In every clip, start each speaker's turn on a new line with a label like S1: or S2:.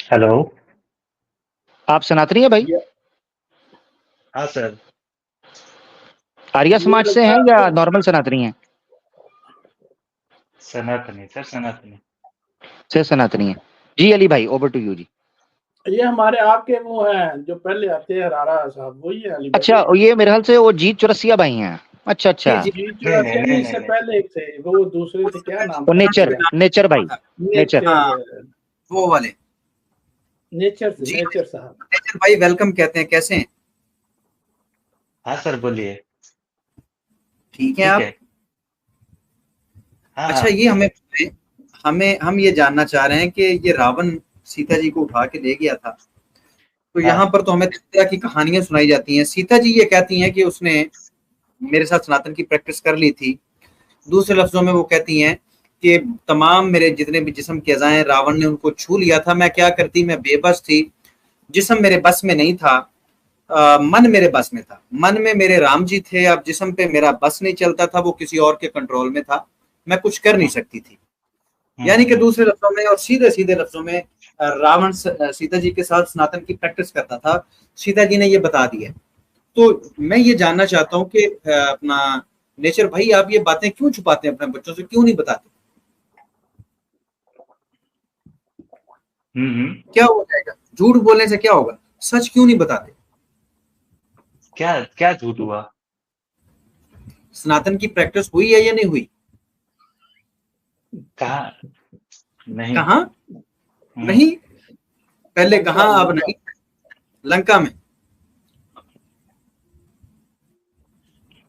S1: Hello.
S2: आप सनातनी है भाई?
S3: ये
S1: हाँ सर।
S2: आर्या
S3: ये
S2: समाज से
S3: लगता
S2: हैं
S3: है
S2: या
S3: आपको।
S2: नॉर्मल सनातनी हैं?
S1: सनातनी सर, सनातनी।
S2: से सनातनी है। जी अली भाई, ओवर टू यू जी।
S3: ये हमारे आपके वो हैं जो पहले आते हैं, रारा साहब, वही है अली भाई?
S2: अच्छा, ये मेरे ख्याल से वो जीत चौरसिया भाई हैं। अच्छा
S4: जी
S2: अच्छा।
S4: जी।
S3: जी
S1: नहीं नहीं
S3: चौरासिया
S1: नहीं
S3: नहीं,
S1: नहीं
S3: इससे
S1: नहीं।
S3: पहले एक थे, वो दूसरे थे, क्या नाम
S2: वो
S3: था
S2: नेचर
S3: उनका?
S2: नेचर भाई। नेचर।
S4: हाँ,
S3: नेचर।
S4: वो वाले।
S3: नेचर
S4: जी
S3: नेचर साहब।
S4: नेचर भाई, वेलकम कहते हैं, कैसे हैं?
S1: हाँ सर, बोलिए।
S4: ठीक है
S1: ठीक
S4: आप?
S1: है। हाँ
S4: अच्छा,
S1: हाँ।
S4: ये हमें बताएं, हम ये जानना चाह रहे हैं कि ये रावण सीता जी को उठा के ले गया था, तो यहाँ
S1: हाँ
S4: पर तो हमें तरह की कहानियां सुनाई जाती हैं। सीता जी ये कहती हैं कि उसने मेरे साथ सनातन की प्रैक्टिस कर ली थी। दूसरे लफ्जों में वो कहती हैं कि तमाम मेरे जितने भी जिस्म के अज़ाएं रावण ने उनको छू लिया था, मैं क्या करती, मैं बेबस थी, जिस्म मेरे बस में नहीं था। मन मेरे बस में था, मन में मेरे राम जी थे, अब जिस्म पे मेरा बस नहीं चलता था, वो किसी और के कंट्रोल में था, मैं कुछ कर नहीं सकती थी। यानी कि
S1: हम्म।
S4: दूसरे लफ्जों में और सीधे सीधे लफ्जों में रावण सीता जी के साथ सनातन की प्रैक्टिस करता था। सीता जी ने ये बता दिया। तो मैं ये जानना चाहता हूँ कि अपना नेचर भाई, आप ये बातें क्यों छुपाते हैं, अपने बच्चों से क्यों नहीं बताते?
S1: हम्म।
S4: क्या हो जाएगा झूठ बोलने से, क्या होगा? सच क्यों नहीं बताते?
S1: क्या क्या झूठ हुआ?
S4: सनातन की प्रैक्टिस हुई है या नहीं हुई?
S1: कहा? नहीं।
S4: कहाँ
S1: हम्म।
S4: नहीं? पहले
S3: लंका
S4: कहाँ, अब
S3: लंका।
S4: नहीं? लंका में।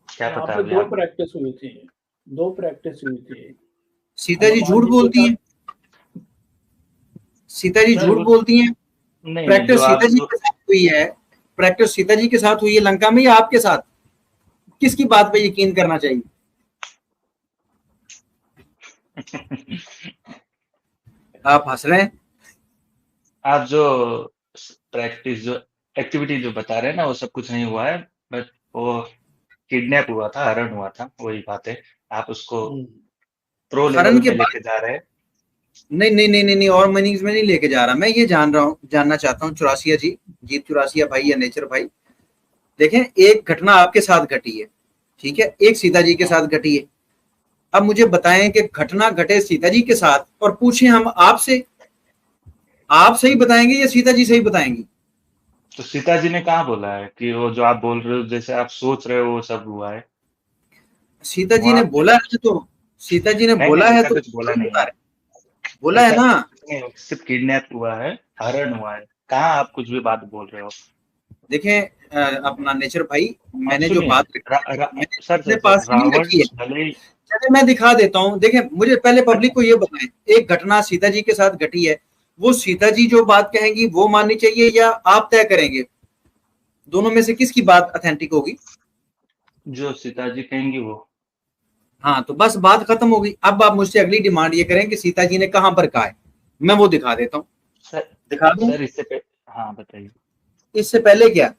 S1: क्या
S3: वहां
S1: पता
S3: पे
S1: अभी
S3: दो
S1: आप।
S3: प्रैक्टिस हुई थी। दो प्रैक्टिस हुई थी।
S4: सीता जी
S3: हनुमान
S4: झूठ
S3: जी के
S4: बोलती
S3: साथ।
S4: हैं, सीता जी
S1: सर
S4: झूठ
S1: वो,
S4: बोलती हैं।
S1: नहीं नहीं, जो
S4: प्रैक्टिस सीता
S1: आप
S4: जी
S1: जो
S4: के साथ हुई है, प्रैक्टिस सीता जी के साथ हुई है लंका में या आपके साथ? किसकी बात पे यकीन करना चाहिए? आप हंस रहे हैं।
S1: आप जो प्रैक्टिस जो एक्टिविटी जो बता रहे हैं ना, वो सब कुछ नहीं हुआ है। बट वो किडनैप हुआ था, हरण हुआ था, वही बात है। आप उसको
S3: हम्म।
S1: प्रो
S4: हरण
S1: लेवल
S4: के
S1: में
S4: बाद?
S1: लेके जा रहे हैं।
S4: नहीं नहीं नहीं नहीं नहीं, और मीनिंग्स में नहीं लेके जा रहा। मैं ये जान रहा हूँ, जानना चाहता हूँ चौरासिया जी, जीत चौरासिया भाई या नेचर भाई, देखें, एक घटना आपके साथ घटी है, ठीक है, एक सीता जी के
S1: हाँ।
S4: साथ घटी है। अब मुझे बताएं कि घटना घटे सीता जी के साथ, और पूछें हम आपसे, आप सही बताएंगे या सीता जी सही बताएंगी?
S1: तो सीता जी ने कहाँ बोला है कि वो जो आप बोल रहे हो, जैसे आप सोच रहे हो वो सब हुआ है?
S4: सीता जी ने
S1: वहां पे
S4: बोला है तो, सीता जी ने
S1: नहीं
S4: बोला
S1: नहीं,
S4: है
S1: ऐसा
S4: तो
S1: कुछ बोला
S4: सही
S1: नहीं
S4: बता
S1: है।
S4: रहे, बोला है
S1: ऐसा
S4: ना?
S1: नहीं, सिर्फ किडनैप हुआ है, हरण हुआ है। कहाँ आप कुछ भी बात बोल रहे हो?
S4: देखें अपना नेचर भाई,
S1: और
S4: मैंने जो
S1: सुनिए,
S4: बात रखी है, मैंने
S1: सर
S4: अपने
S1: सर सर,
S4: पास ही नहीं
S1: रावण
S4: रखी है।
S1: भले ही।
S4: चलिए मैं दिखा देता हूँ। देखें, मुझे पहले पब्लिक को ये बताएं, एक घटना सीता जी के साथ घटी है, वो सीता जी जो बात कहेंगी वो माननी चाहिए या आप तय करेंगे? दोनों में से किसकी बात अथेंटिक होगी?
S1: जो सीता जी कहेंगी वो।
S4: हाँ, तो बस बात खत्म होगी। अब आप मुझसे अगली डिमांड ये करें कि सीता जी ने कहां पर कहा है, मैं वो दिखा देता हूँ।
S1: सर
S4: दिखा दूं?
S1: सर, हाँ बताइए।
S4: इससे पहले क्या?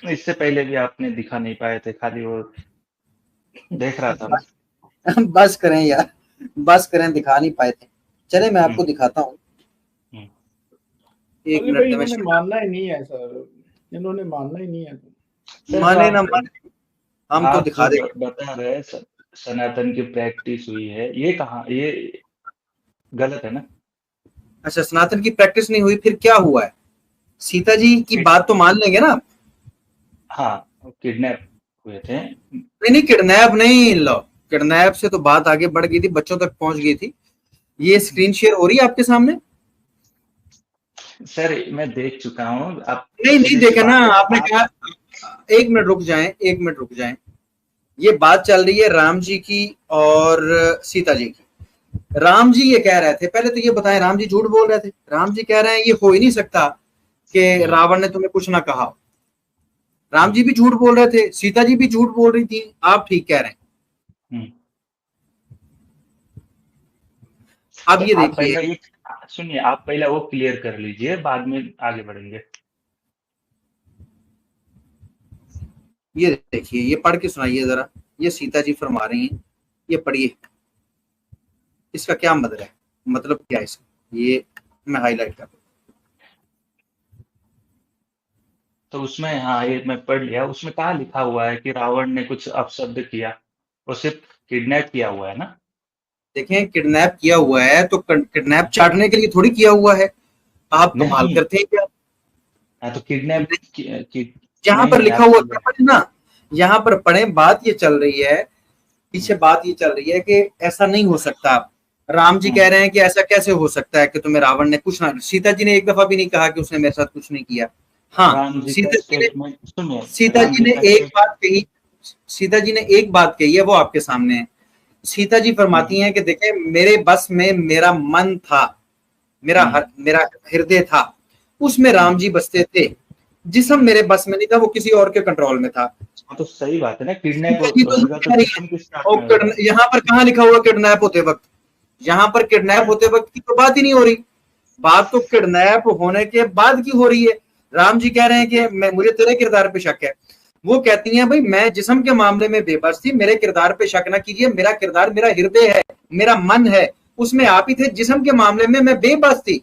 S1: इससे पहले भी आपने दिखा नहीं पाए थे, खाली वो देख रहा था मैं।
S4: बस करें यार, बस करें, दिखा नहीं पाए थे। चले मैं
S1: हम्म।
S4: आपको दिखाता हूँ।
S1: हम्म।
S4: एक
S3: अली
S4: मिनट
S3: भाई
S4: में
S3: इन्होंने मानना ही नहीं है सर, इन्होंने मानना ही नहीं है।
S1: सर जो
S4: माने ना
S1: आप
S4: माने, हम तो
S1: आप
S4: दिखा
S1: जो
S4: देंगे।
S1: बता रहे हैं, सनातन की प्रैक्टिस हुई है, ये कहाँ, ये गलत है ना?
S4: अच्छा, सनातन की प्रैक्टिस नहीं हुई, फिर क्या हुआ है? सीता जी की
S1: कि-
S4: बात तो मान लेंगे ना?
S1: हाँ, किडनैप हुए थे।
S4: नहीं नहीं, किडनैप नहीं, लो, किडनैप से तो बात आगे बढ़ गई थी, बच्चों तक पहुंच गई थी। ये स्क्रीन शेयर हो रही है आपके सामने?
S1: सर मैं देख चुका हूँ, आप
S4: नहीं नहीं
S1: सीधी सी
S4: देखा ना
S1: बात है
S4: आपने,
S1: आप।
S4: कहा। एक मिनट रुक जाएं, एक मिनट रुक जाएं। ये बात चल रही है राम जी की और सीता जी की। राम जी ये कह रहे थे, पहले तो ये बताएं, राम जी झूठ बोल रहे थे? राम जी कह रहे हैं ये हो ही नहीं सकता कि
S1: हम्म।
S4: रावण ने तुम्हें कुछ ना कहा। राम
S1: हम्म।
S4: जी भी झूठ बोल रहे थे, सीता जी भी झूठ बोल रही थी, आप ठीक कह रहे हैं।
S1: हम्म।
S4: अब
S1: तो
S4: ये
S1: आप
S4: देखिए,
S1: पहले ये सुनिए, आप पहले वो क्लियर कर लीजिए, बाद में आगे बढ़ेंगे।
S4: ये देखिए, ये पढ़ के सुनाइए जरा। ये सीता जी फरमा रही हैं, ये पढ़िए, इसका क्या मतलब है, मतलब क्या है इसका, ये मैं हाईलाइट कर दूं।
S1: तो उसमें हाँ, ये मैं पढ़ लिया, उसमें कहाँ लिखा हुआ है कि रावण ने कुछ अपशब्द किया? वो सिर्फ किडनैप किया हुआ है ना?
S4: देखें, किडनैप किया हुआ है तो किडनैप चाटने के लिए थोड़ी किया हुआ है। आप कमाल
S1: नहीं,
S4: करते हैं क्या?
S1: हाँ तो किडनैप
S4: यहाँ पर
S1: नहीं
S4: लिखा
S1: आप
S4: हुआ क्या पढ़े ना, यहाँ पर पढ़े। बात ये चल रही है, पीछे बात ये चल रही है कि ऐसा नहीं हो सकता। राम जी कह रहे हैं कि ऐसा कैसे हो सकता है कि तुम्हें रावण ने कुछ ना, सीता जी ने एक दफा भी नहीं कहा कि उसने मेरे साथ कुछ नहीं किया। हाँ,
S1: राम जी का स्टेटमेंट सुनिए,
S4: सीता
S1: राम
S4: जी
S1: जी
S4: ने
S1: का
S4: एक बात कही, सीता जी ने एक बात कही है, वो आपके सामने है। सीता जी फरमाती हैं कि देखें, मेरे बस में मेरा मन था, मेरा हृदय था, उसमें राम जी बसते थे। जिस्म मेरे बस में नहीं था, वो किसी और के कंट्रोल में था।
S1: हाँ तो सही बात है ना, किडनैप
S4: सीता जी तो
S1: होगा तो
S4: कह रही
S1: जिस्म किस हाथ
S4: है,
S1: में होगा?
S4: यहाँ पर कहाँ लिखा हुआ किडनैप होते वक्त? यहाँ पर किडनैप होते वक्त की तो बात ही नहीं हो रही। बात तो किडनैप होने के बाद की हो रही है। राम जी कह रहे हैं कि मैं, मुझे तेरे किरदार पे शक है। वो कहती हैं भाई मैं जिस्म के मामले में बेबस थी, मेरे किरदार पे शक ना कीजिए, मेरा किरदार मेरा हृदय है, मेरा मन है, उसमें आप ही थे। जिस्म के मामले में मैं बेबस थी।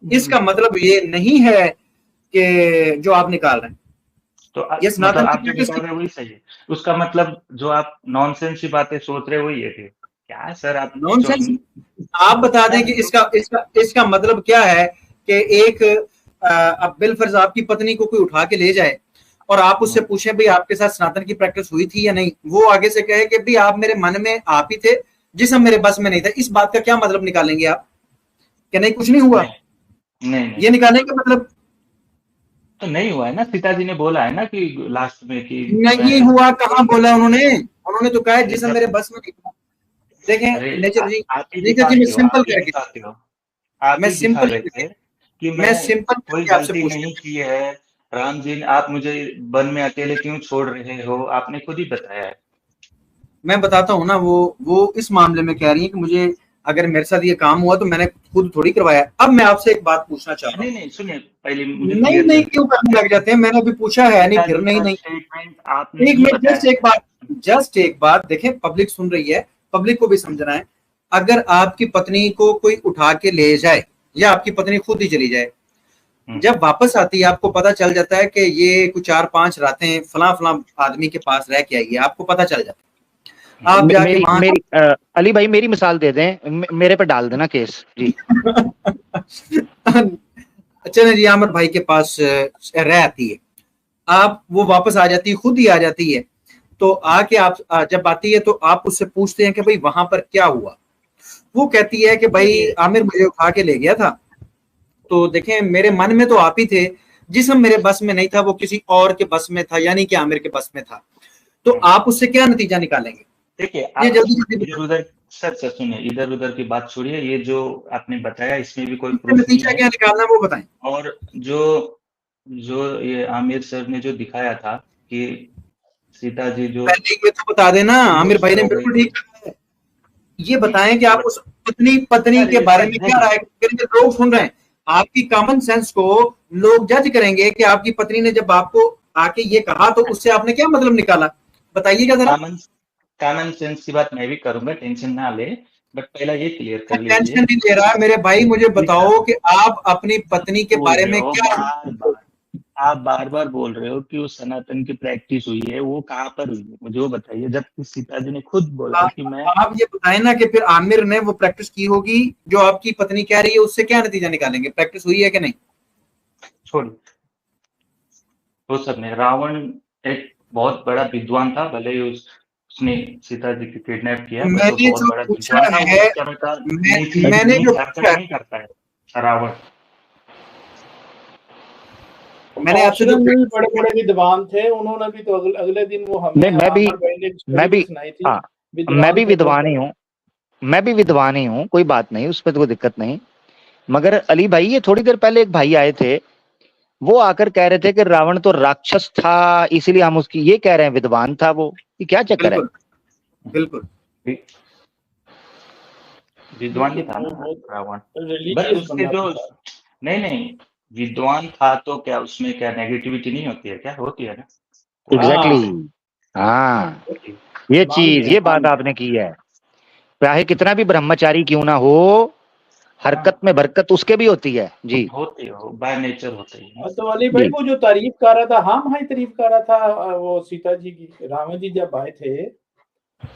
S4: इसका मतलब ये नहीं है कि जो आप निकाल रहे हैं
S1: तो
S4: ये
S1: मतलब
S4: सनातन की
S1: आप जो
S4: प्रैक्टिस
S1: निकाल रहे हैं वही सही है। उसका मतलब जो आप नॉनसेंस की बातें सोच रहे हो वही है फिर? क्या सर आप जो
S4: नॉनसेंस। आप बता दें कि इसका मतलब क्या है कि एक अब बिलफर्ज आपकी पत्नी को कोई उठा के ले जाए और आप उससे पूछें भाई आपके साथ सनातन की प्रैक्टिस हुई थी या नहीं, वो आगे से कहे कि भाई आप मेरे मन में आप ही थे, जिसम मेरे बस में नहीं था। इस बात का क्या मतलब निकालेंगे आप कि नहीं कुछ नहीं हुआ?
S1: नहीं नहीं,
S4: ये निकालेंगे मतलब
S1: तो नहीं हुआ है ना। सीता जी ने बोला है ना कि लास्ट में कि
S4: नहीं
S1: मैं
S4: हुआ। कहाँ बोला उन्होंने? उन्होंने तो कहा जिसम मेरे बस में नहीं था।
S1: अरे
S4: देखें नेचर जी,
S1: आप ही
S4: नेचर जी,
S1: दिखाते हो, आप ही दिखाते हो, आप
S4: मैं
S1: ही दिखा
S4: सिंपल
S1: रहे थे कि
S4: मैं
S1: मैं
S4: सिंपल
S1: कोई
S4: करके आपसे
S1: गलती
S4: पूछ,
S1: नहीं की है। राम जी आप मुझे वन में अकेले क्यों छोड़ रहे हो? आपने खुद ही बताया है।
S4: मैं बताता हूँ ना। वो इस मामले में कह रही है कि मुझे अगर मेरे साथ ये काम हुआ तो मैंने खुद थोड़ी करवाया। अब मैं आपसे एक बात पूछना चाह रहा
S1: नहीं
S4: हूँ।
S1: नहीं, सुनिए पहले मुझे
S4: नहीं
S1: क्लियर
S4: नहीं
S1: कर
S4: क्यों करने लग जाते हैं? मैंने अभी पूछा है नहीं,
S1: सीता
S4: फिर
S1: जी
S4: नहीं
S1: का
S4: नहीं।
S1: स्टेटमेंट आपने
S4: एक
S1: ही
S4: मिनट,
S1: बताया।
S4: जस्ट एक बात देखें, पब्लिक सुन रही है, पब्लिक को भी समझना है। अगर आपकी पत्नी को कोई उठा के ले जाए या आपकी पत्नी खुद ही चली जाए, जब वापस आती है आपको पता चल जाता है कि ये कुछ 4-5 रातें फला फला आदमी के पास रह के आई है, आपको पता चल जाता है, आप जाके
S2: मेरी
S4: वहां
S2: मेरी अली भाई मेरी मिसाल दे दें, मेरे पे डाल देना केस जी।
S4: अच्छा जी, आमिर भाई के पास रह आती है, आप वो वापस आ जाती है, खुद ही आ जाती है। तो आके आप जब आती है तो आप उससे पूछते हैं कि भाई वहां पर क्या हुआ? वो कहती है कि भाई आमिर मुझे उठा के ले गया था, तो देखें मेरे मन में तो आप ही थे, जिस्म मेरे बस में नहीं था, वो किसी और के बस में था, यानी कि आमिर के बस में था। तो आप उससे क्या नतीजा निकालेंगे?
S1: देखिए
S4: ये
S1: आप
S4: जल्दी जल्दी
S1: इधर उधर सर सुनिए, इधर उधर की बात छोड़िए। ये जो आपने बताया इसमें भी कोई
S4: इससे
S1: प्रूफ नहीं
S4: नतीजा
S1: है।
S4: क्या निकालना वो बताएं।
S1: और जो जो ये आमिर सर ने जो दिखाया था कि सीता जी जो
S4: पहले ये तो बता देना, आमिर भाई
S1: इमोशनल
S4: ने
S1: हो गई
S4: बिल्कुल
S1: थी।
S4: ठीक कहा है। ये
S1: नहीं
S4: बताएं कि आप
S1: बट
S4: उस पत्नी पत्नी
S1: सर
S4: के
S1: ये
S4: बारे
S1: सर
S4: में क्या
S1: देखिए,
S4: राय करेंगे? लोग सुन रहे हैं, आपकी कॉमन सेंस को लोग जज करेंगे कि आपकी पत्नी ने जब आपको आके ये कहा तो उससे आपने क्या मतलब निकाला? बताइएगा जरा।
S1: कॉमन कॉमन सेंस की बात मैं भी करूंगा, टेंशन ना ले। बट पहला ये क्लियर कर
S4: टेंशन
S1: लीजिए।
S4: नहीं ले रहा मेरे भाई, मुझे बताओ कि आप अपनी पत्नी के
S1: बोल
S4: बारे
S1: रहे
S4: में
S1: हो
S4: क्या।
S1: बार बार, आप बार बार बोल रहे हो कि वो सनातन की प्रैक्टिस हुई है, वो कहाँ पर हुई है मुझे वो बताइए, जबकि सीता जी ने खुद बोला कि मैं
S4: आप ये बताएं ना कि फिर आमिर ने वो प्रैक्टिस की होगी जो आपकी पत्नी कह रही है, उससे क्या नतीजा निकालेंगे? प्रैक्टिस हुई है कि नहीं?
S1: छोड़, वो सब नहीं। रावण एक बहुत बड़ा विद्वान था, भले ही उसने सीता जी की किडनैप किया, बट वो
S4: मैंने
S1: बहुत
S4: जो
S1: बड़ा
S4: पूछा
S1: विद्वान था। वो
S4: है,
S1: इस तरह का
S4: मैंने जो
S1: नीच हरकत
S4: पूछा है,
S1: नहीं करता है रावण।
S4: मैंने आपसे जो
S3: आश्रम में भी बड़े बड़े विद्वान थे, उन्होंने भी तो अगले दिन वो हमें
S2: नहीं
S3: अमर भाई ने स्टोरी
S2: मैं
S3: भी
S2: भी
S3: सुनाई थी।
S2: हाँ मैं
S3: विद्वान
S2: भी
S3: थे बहुत
S2: विद्वान ही
S3: बड़े।
S2: हूँ, मैं भी विद्वान ही हूँ, कोई बात नहीं, उस पर तो कोई दिक्कत नहीं। मगर अली भाई ये थोड़ी देर पहले एक भाई आए थे, वो आकर कह रहे थे कि रावण तो राक्षस था, इसीलिए हम उसकी ये कह रहे हैं विद्वान था वो। ये क्या चक्कर है?
S4: बिल्कुल बिल्कुल।
S1: विद्वान ही
S3: बिल्कुल
S1: था
S3: वो
S1: ना
S3: बहुत
S1: रावण। बट
S3: रिलीजियस
S1: उसके
S3: बंदा
S1: जो
S3: था।
S1: नहीं नहीं, विद्वान था तो क्या उसमें क्या नेगेटिविटी नहीं होती है? क्या होती है ना, थोड़ी
S2: एग्जैक्टली
S1: बहुत
S3: हाँ,
S2: हाँ,
S1: होती है।
S2: ये
S3: मान
S2: चीज,
S3: गया
S2: ये
S3: मान
S2: बात
S3: गया।
S2: आपने की है। चाहे कितना भी ब्रह्मचारी क्यों ना हो, हरकत में बरकत उसके भी होती है जी।
S1: होती है, बाय नेचर होती है।
S3: तो अली भाई
S2: जी।
S3: वो जो तारीफ कर रहा था, हाँ भाई तारीफ कर रहा था वो सीता जी की, रावण जी जब आए थे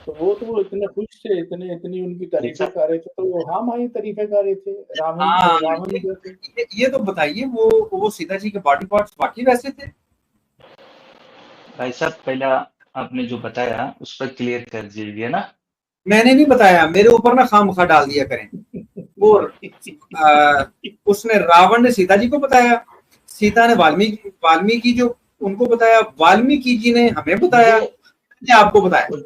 S3: तो वो इतने खुश थे, इतनी उनकी तारीफें
S1: अच्छा
S3: कर रहे थे, तो वो हाँ भाई तारीफें कर रहे थे रावण
S4: हाँ,
S3: रावण जो थे।
S4: ये तो बताइए वो सीता जी के बॉडी पार्ट्स वाकई वैसे थे?
S1: भाई साहब, पहला आपने जो बताया उस पर क्लियर कर दीजिए ना।
S4: मैंने नहीं बताया, मेरे ऊपर ना खामखा डाल दिया करें। और उसने रावण ने सीता जी को बताया, सीता ने वाल्मीकि जो उनको बताया, वाल्मीकि जी ने हमें बताया, ने आपको बताया।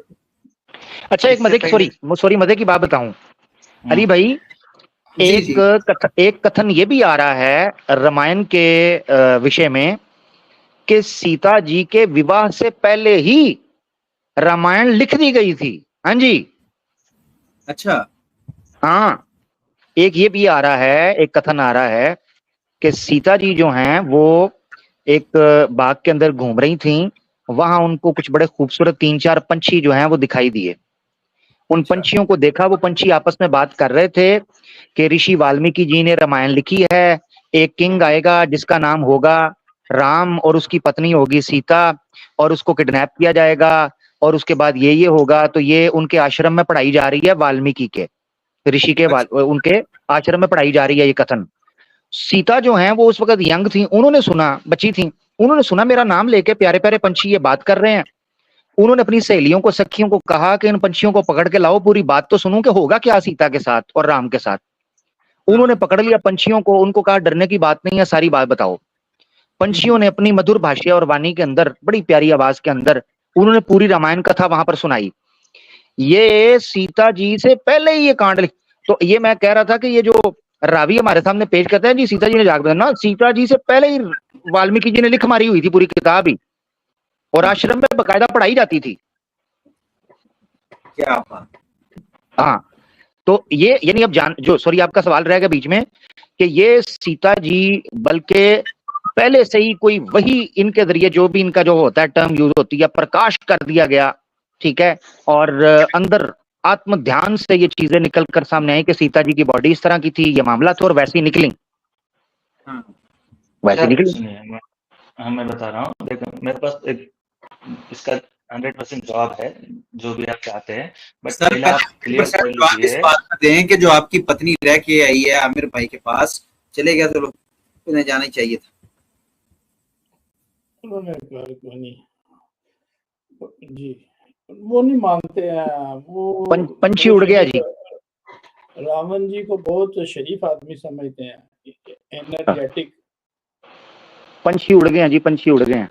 S2: अच्छा एक मजे की सॉरी मजे की बात बताऊं अली भाई, एक कथन ये भी आ रहा है रामायण के विषय में कि सीता जी के विवाह से पहले ही रामायण लिख दी गई थी। हाँ जी।
S4: अच्छा।
S2: हाँ, एक ये भी आ रहा है, एक कथन आ रहा है कि सीता जी जो हैं वो एक बाग के अंदर घूम रही थीं, वहां उनको कुछ बड़े खूबसूरत 3-4 पंछी जो हैं वो दिखाई दिए। उन पंछियों को देखा, वो पंछी आपस में बात कर रहे थे कि ऋषि वाल्मीकि जी ने रामायण लिखी है, एक किंग आएगा जिसका नाम होगा राम और उसकी पत्नी होगी सीता और उसको किडनैप किया जाएगा और उसके बाद ये होगा। तो ये उनके आश्रम में पढ़ाई जा रही है, वाल्मीकि के ऋषि के उनके आश्रम में पढ़ाई जा रही है ये कथन। सीता जो हैं वो उस वक्त यंग थी, उन्होंने सुना, बच्ची थी, उन्होंने सुना मेरा नाम लेके प्यारे प्यारे पंछी ये बात कर रहे हैं। उन्होंने अपनी सहेलियों को, सखियों को कहा कि इन पंछियों को पकड़ के लाओ, पूरी बात तो सुनूं कि होगा क्या सीता के साथ और राम के साथ। उन्होंने पकड़ लिया पंछियों को, उनको कहा डरने की बात नहीं है, सारी बात बताओ। पंछियों ने अपनी मधुर भाषा और वाणी के अंदर, बड़ी प्यारी आवाज के अंदर उन्होंने पूरी रामायण कथा वहां पर सुनाई। ये सीता जी से पहले ही ये कांड लिख, तो ये मैं कह रहा था कि ये जो रावी हमारे सामने पेश करते हैं जी, सीता जी ने जाग ना, सीता जी से पहले ही वाल्मीकि जी ने लिख मारी हुई थी पूरी किताब ही, और आश्रम में बकायदा पढ़ाई जाती थी।
S4: क्या बात।
S2: हाँ, तो ये यानी अब जो सॉरी आपका सवाल रहेगा बीच में कि ये सीता जी बल्कि पहले से ही कोई वही इनके जरिए जो भी इनका जो होता है टर्म यूज होती है, प्रकाश कर दिया गया, ठीक है, और अंदर आत्म ध्यान से ये चीजें निकल कर सामने आई कि सीता जी की बॉडी इस तरह की थी, ये मामला था और वैसी निकली, वैसी निकली।
S1: सुनिए, मैं बता रहा हूँ, देखो मेरे पास एक इसका 100% जवाब है, जो भी आप चाहते हैं, बट पहले आप क्लियर कर लीजिए।
S4: इस बात में दें कि जो आपकी पत्नी रह के आई है आमिर भाई के पास, चले गया तो उन्हें जाना ही चाहिए था।
S3: उन्होंने नहीं जी, वो नहीं मानते हैं, वो
S2: पंछी उड़ गया जी।
S3: रावण जी को बहुत शरीफ आदमी समझते हैं, एनर्जेटिक।
S2: पंछी उड़ गए हैं जी, पंछी उड़ गए हैं।